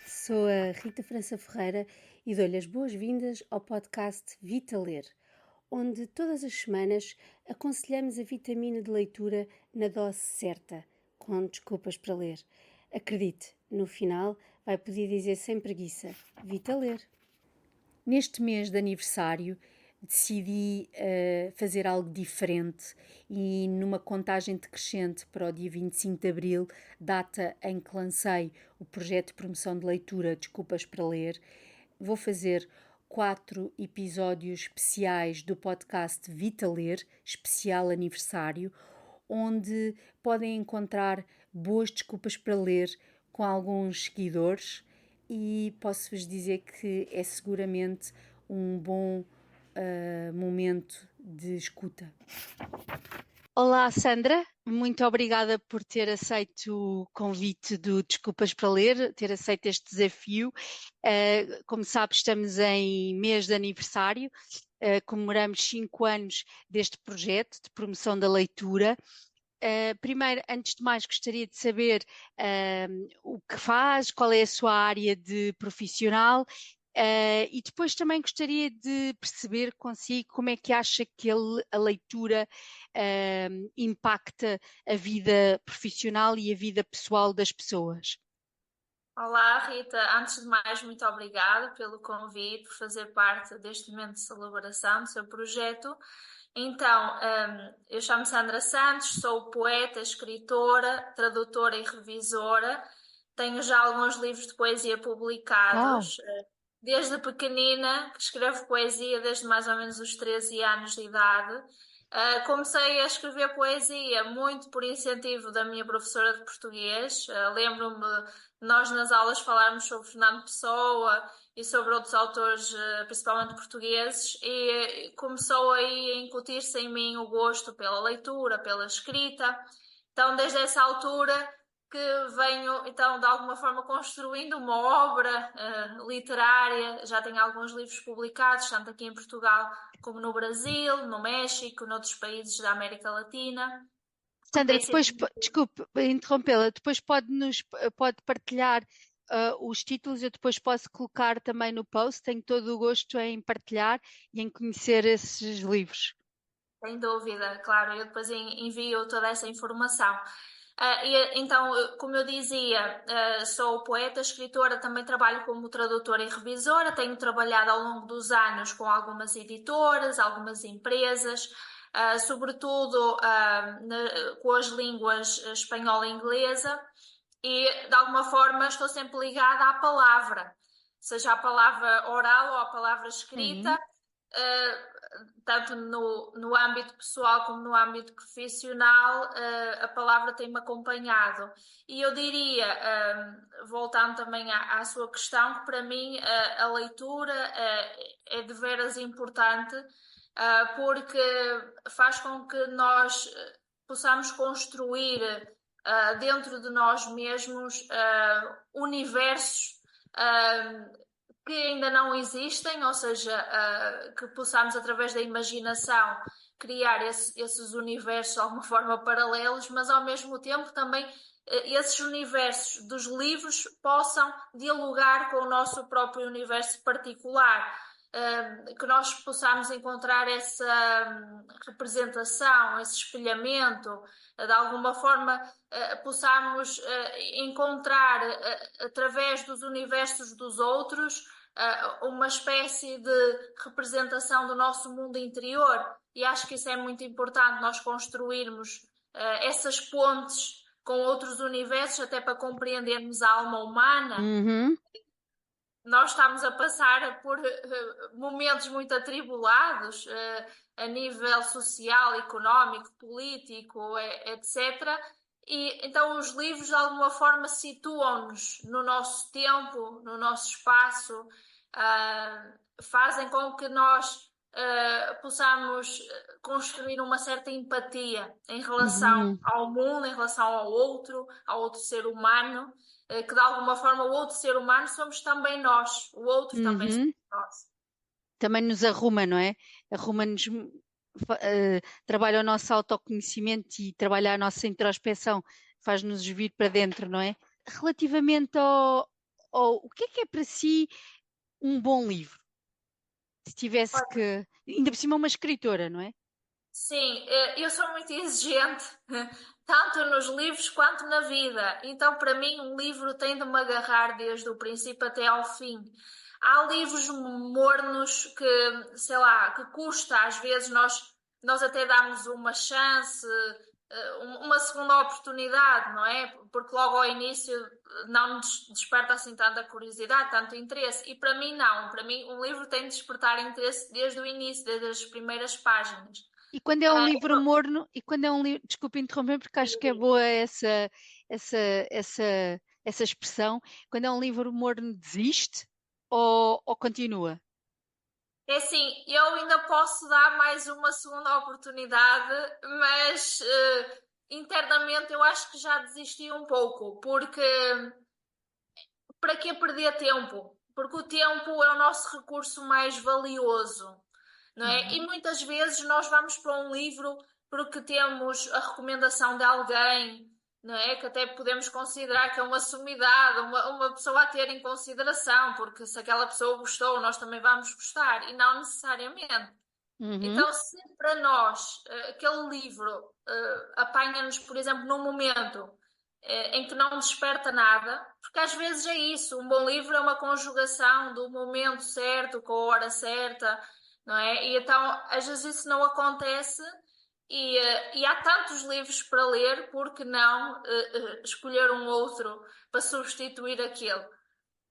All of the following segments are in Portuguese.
Sou a Rita França Ferreira e dou-lhe as boas-vindas ao podcast Vita Ler, onde todas as semanas aconselhamos a vitamina de leitura na dose certa, com desculpas para ler. Acredite, no final vai poder dizer sem preguiça: Vita Ler. Neste mês de aniversário decidi fazer algo diferente e numa contagem decrescente para o dia 25 de Abril, data em que lancei o projeto de promoção de leitura Desculpas para Ler, vou fazer 4 episódios especiais do podcast Vita Ler, especial aniversário, onde podem encontrar boas desculpas para ler com alguns seguidores e posso-vos dizer que é seguramente um bom momento de escuta. Olá, Sandra, muito obrigada por ter aceito o convite do Desculpas para Ler, ter aceito este desafio. Como sabes, estamos em mês de aniversário, comemoramos 5 anos deste projeto de promoção da leitura. Primeiro, antes de mais, gostaria de saber o que faz, qual é a sua área de profissional e depois também gostaria de perceber consigo como é que acha que a leitura impacta a vida profissional e a vida pessoal das pessoas. Olá, Rita. Antes de mais, muito obrigada pelo convite, por fazer parte deste momento de celebração do seu projeto. Então, eu chamo-me Sandra Santos, sou poeta, escritora, tradutora e revisora. Tenho já alguns livros de poesia Uau! publicados. Desde pequenina, que escrevo poesia desde mais ou menos os 13 anos de idade. Comecei a escrever poesia muito por incentivo da minha professora de português. Lembro-me de nós nas aulas falarmos sobre Fernando Pessoa e sobre outros autores, principalmente portugueses, e começou aí a incutir-se em mim o gosto pela leitura, pela escrita. Então, desde essa altura que venho, então, de alguma forma construindo uma obra literária. Já tenho alguns livros publicados, tanto aqui em Portugal como no Brasil, no México, noutros países da América Latina. Sandra, depois, desculpe interrompê-la, depois pode partilhar os títulos, eu depois posso colocar também no post, tenho todo o gosto em partilhar e em conhecer esses livros. Sem dúvida, claro, eu depois envio toda essa informação. Então, como eu dizia, sou poeta, escritora, também trabalho como tradutora e revisora, tenho trabalhado ao longo dos anos com algumas editoras, algumas empresas, sobretudo com as línguas espanhola e inglesa, e de alguma forma estou sempre ligada à palavra, seja a palavra oral ou a palavra escrita. Sim. Tanto no âmbito pessoal como no âmbito profissional, a palavra tem-me acompanhado. E eu diria, voltando também à sua questão, que para mim a leitura é de veras importante, porque faz com que nós possamos construir dentro de nós mesmos universos que ainda não existem, ou seja, que possamos, através da imaginação, criar esses universos de alguma forma paralelos, mas ao mesmo tempo também esses universos dos livros possam dialogar com o nosso próprio universo particular. Que nós possamos encontrar essa representação, esse espelhamento, de alguma forma possamos encontrar através dos universos dos outros uma espécie de representação do nosso mundo interior, e acho que isso é muito importante, nós construirmos essas pontes com outros universos, até para compreendermos a alma humana. Uhum. Nós estamos a passar por momentos muito atribulados a nível social, económico, político, etc. E então os livros de alguma forma situam-nos no nosso tempo, no nosso espaço, fazem com que nós possamos construir uma certa empatia em relação Uhum. ao mundo, em relação ao outro ser humano, que de alguma forma o outro ser humano somos também nós, o outro também somos Uhum. nós. Também nos arruma, não é? Arruma-nos, trabalha o nosso autoconhecimento e trabalha a nossa introspeção, faz-nos vir para dentro, não é? Relativamente Ou o que é para si um bom livro? Se tivesse que. Ainda por cima, uma escritora, não é? Sim, eu sou muito exigente, tanto nos livros quanto na vida. Então, para mim, um livro tem de me agarrar desde o princípio até ao fim. Há livros mornos que, sei lá, que custa, às vezes nós até damos uma chance, uma segunda oportunidade, não é? Porque logo ao início não nos desperta assim tanta curiosidade, tanto interesse. E para mim, não. Para mim, um livro tem de despertar interesse desde o início, desde as primeiras páginas. E quando é um livro morno, e quando é um livro, desculpe interromper, porque acho que é boa essa, essa, essa expressão. Quando é um livro morno, desiste ou continua? É assim, eu ainda posso dar mais uma segunda oportunidade, mas internamente eu acho que já desisti um pouco, porque para que perder tempo? Porque o tempo é o nosso recurso mais valioso, não é? E Uhum. muitas vezes nós vamos para um livro porque temos a recomendação de alguém, não é? Que até podemos considerar que é uma sumidade, uma pessoa a ter em consideração, porque se aquela pessoa gostou, nós também vamos gostar, e não necessariamente. Uhum. Então, se para nós aquele livro apanha-nos, por exemplo, num momento em que não desperta nada, porque às vezes é isso, um bom livro é uma conjugação do momento certo, com a hora certa, não é? E então, às vezes isso não acontece e há tantos livros para ler, por que não escolher um outro para substituir aquele?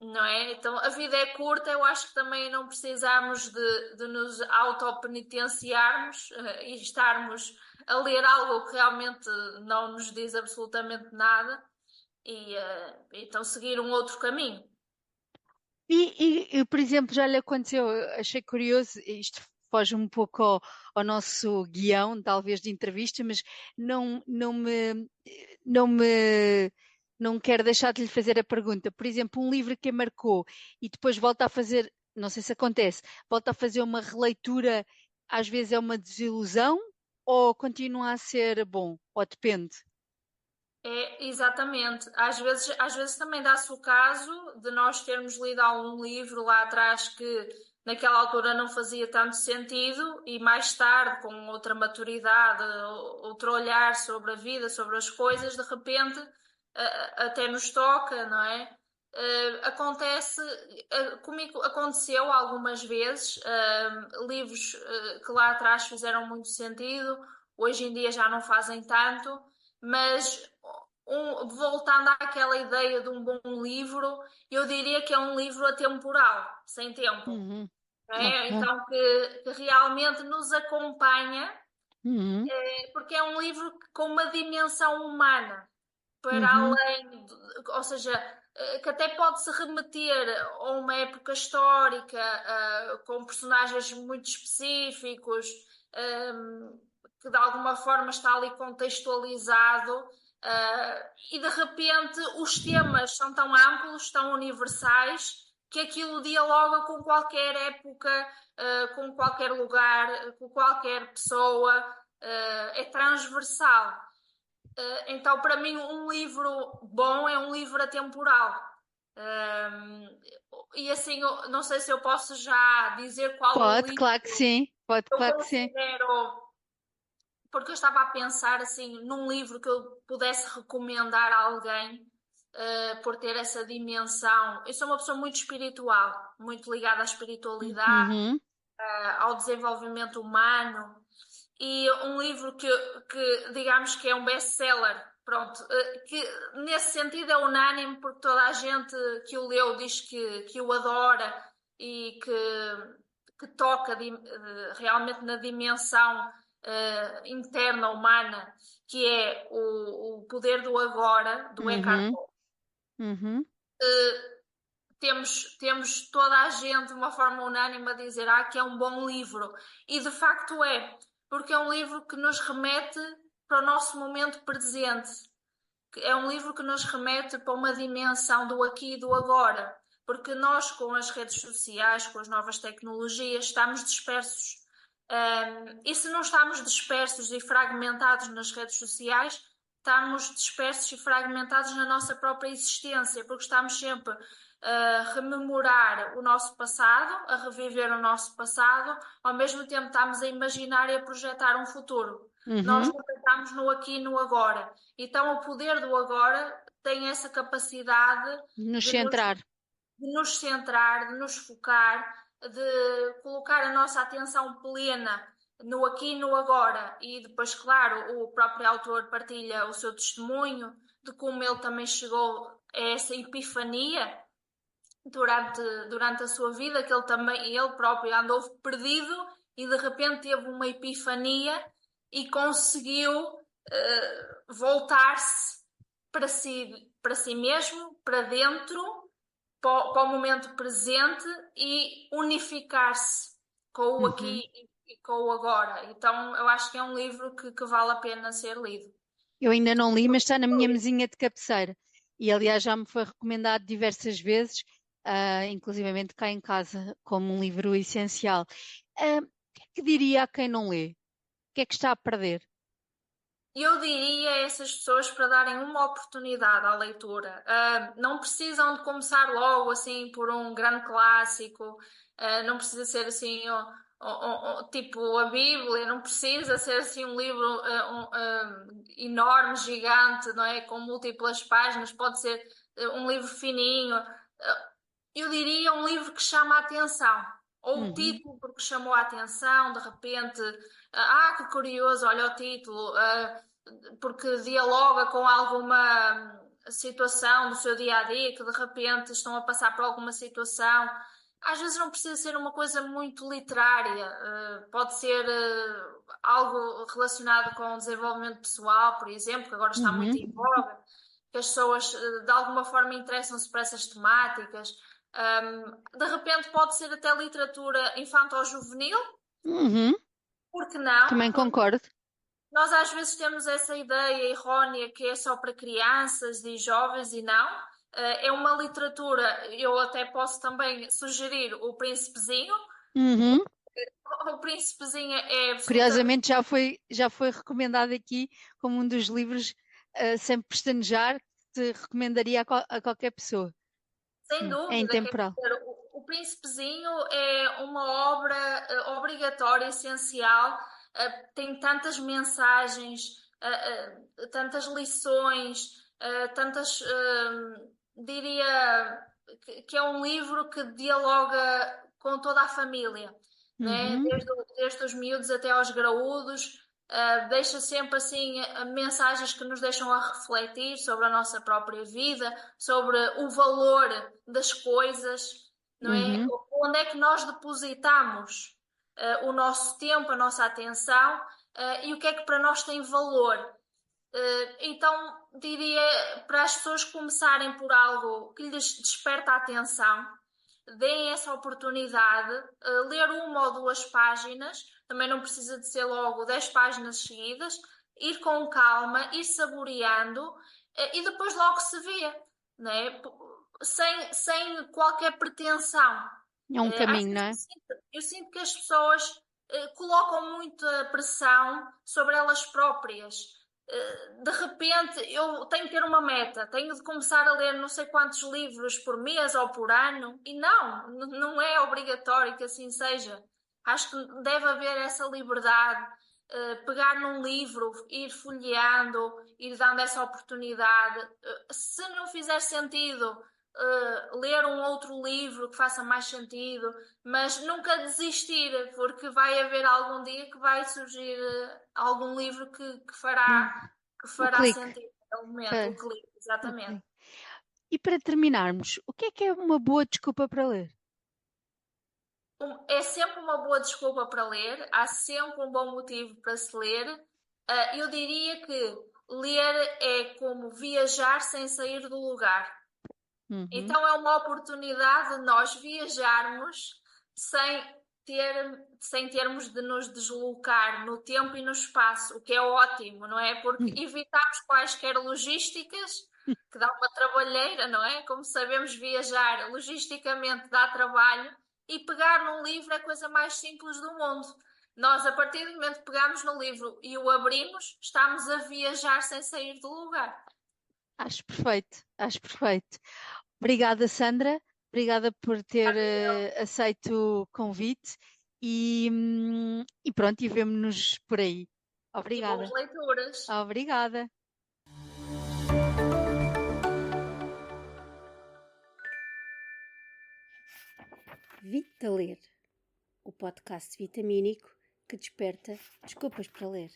Não é? Então a vida é curta, eu acho que também não precisamos de nos autopenitenciarmos e estarmos a ler algo que realmente não nos diz absolutamente nada e então seguir um outro caminho. Por exemplo, já lhe aconteceu, eu achei curioso, isto foge um pouco ao nosso guião, talvez, de entrevista, mas não, não me, não me, não quero deixar de lhe fazer a pergunta. Por exemplo, um livro que a marcou e depois volta a fazer, não sei se acontece, volta a fazer uma releitura, às vezes é uma desilusão ou continua a ser bom, ou depende. É, exatamente. Às vezes também dá-se o caso de nós termos lido algum livro lá atrás que naquela altura não fazia tanto sentido e mais tarde, com outra maturidade, outro olhar sobre a vida, sobre as coisas, de repente até nos toca, não é? Acontece, comigo aconteceu algumas vezes, livros que lá atrás fizeram muito sentido, hoje em dia já não fazem tanto, mas voltando àquela ideia de um bom livro, eu diria que é um livro atemporal, sem tempo. Uhum. Não é? Ok. Então, que realmente nos acompanha, Uhum. porque é um livro com uma dimensão humana, para Uhum. além, ou seja, que até pode se remeter a uma época histórica, com personagens muito específicos, que de alguma forma está ali contextualizado. E de repente os temas são tão amplos, tão universais, que aquilo dialoga com qualquer época, com qualquer lugar, com qualquer pessoa, é transversal. Então, para mim, um livro bom é um livro atemporal. E assim, eu não sei se eu posso já dizer qual o Pode, livro claro que sim. Pode, eu claro que sim. considero, porque eu estava a pensar assim num livro que eu pudesse recomendar a alguém, por ter essa dimensão. Eu sou uma pessoa muito espiritual, muito ligada à espiritualidade, Uhum. ao desenvolvimento humano. E um livro que digamos que é um best-seller, pronto, que nesse sentido é unânime porque toda a gente que o leu diz que o adora e que toca realmente na dimensão interna humana, que é o Poder do Agora, do Eckhart Uhum. Tolle. Uhum. Temos toda a gente de uma forma unânime a dizer que é um bom livro. E de facto é, porque é um livro que nos remete para o nosso momento presente. É um livro que nos remete para uma dimensão do aqui e do agora. Porque nós, com as redes sociais, com as novas tecnologias, estamos dispersos. E se não estamos dispersos e fragmentados nas redes sociais, estamos dispersos e fragmentados na nossa própria existência, porque estamos sempre rememorar o nosso passado, a reviver o nosso passado, ao mesmo tempo estamos a imaginar e a projetar um futuro. Nós Uhum. nunca estamos no aqui e no agora. Então, o poder do agora tem essa capacidade Nos de centrar. nos centrar, de nos focar, de colocar a nossa atenção plena no aqui e no agora. E depois, claro, o próprio autor partilha o seu testemunho de como ele também chegou a essa epifania durante a sua vida, que ele próprio andou perdido e de repente teve uma epifania e conseguiu voltar-se para si mesmo, para dentro, para o momento presente e unificar-se com o aqui e com o agora. Então, eu acho que é um livro que vale a pena ser lido. Eu ainda não li, mas está na minha mesinha de cabeceira. E aliás já me foi recomendado diversas vezes, inclusivamente cá em casa, como um livro essencial. O que é que diria a quem não lê? O que é que está a perder? Eu diria a essas pessoas para darem uma oportunidade à leitura. Não precisam de começar logo assim por um grande clássico, não precisa ser assim tipo a Bíblia, não precisa ser assim um livro enorme, gigante, não é? Com múltiplas páginas, pode ser um livro fininho. Eu diria um livro que chama a atenção. Ou o Uhum, título porque chamou a atenção, de repente, que curioso, olha o título, porque dialoga com alguma situação do seu dia a dia, que de repente estão a passar por alguma situação. Às vezes não precisa ser uma coisa muito literária, pode ser algo relacionado com o desenvolvimento pessoal, por exemplo, que agora está muito uhum. em voga, que as pessoas de alguma forma interessam-se por essas temáticas. De repente pode ser até literatura infanto-juvenil, Uhum, por que não? também concordo. Nós às vezes temos essa ideia errónea que é só para crianças e jovens e não. É uma literatura, eu até posso também sugerir O Príncipezinho. Uhum. O Príncipezinho é absolutamente, Curiosamente já foi recomendado aqui como um dos livros, sem pestanejar, que te recomendaria a qualquer pessoa. sem Sim, é dúvida, quer intemporal. dizer, o Príncipezinho é uma obra obrigatória, essencial, tem tantas mensagens, tantas lições, tantas, diria que é um livro que dialoga com toda a família, né? Uhum. Desde os miúdos até aos graúdos. Deixa sempre assim mensagens que nos deixam a refletir sobre a nossa própria vida, sobre o valor das coisas, não é? Uhum. Onde é que nós depositamos o nosso tempo, a nossa atenção e o que é que para nós tem valor. Então, diria para as pessoas começarem por algo que lhes desperta a atenção, deem essa oportunidade, ler uma ou duas páginas, também não precisa de ser logo 10 páginas seguidas, ir com calma, ir saboreando e depois logo se vê, né? Sem qualquer pretensão. É um Às caminho, não vezes é? eu sinto que as pessoas colocam muita pressão sobre elas próprias. De repente eu tenho que ter uma meta, tenho de começar a ler não sei quantos livros por mês ou por ano, e não é obrigatório que assim seja. Acho que deve haver essa liberdade, pegar num livro, ir folheando, ir dando essa oportunidade. Se não fizer sentido, ler um outro livro que faça mais sentido, mas nunca desistir, porque vai haver algum dia que vai surgir algum livro Hum. que O fará clique. sentido no momento, o Fa- clique, exatamente. Ok. E para terminarmos, o que é uma boa desculpa para ler? É sempre uma boa desculpa para ler, há sempre um bom motivo para se ler. Eu diria que ler é como viajar sem sair do lugar. Uhum. Então é uma oportunidade de nós viajarmos sem termos de nos deslocar no tempo e no espaço, o que é ótimo, não é? Porque evitamos quaisquer logísticas, que dá uma trabalheira, não é? Como sabemos, viajar logisticamente dá trabalho e pegar num livro é a coisa mais simples do mundo. Nós, a partir do momento que pegamos no livro e o abrimos, estamos a viajar sem sair do lugar. Acho perfeito, acho perfeito. Obrigada, Sandra. Obrigada por ter aceito o convite e pronto, e vemo-nos por aí. E Obrigada. boas leituras. Obrigada. Vita Ler, o podcast vitamínico que desperta desculpas para ler.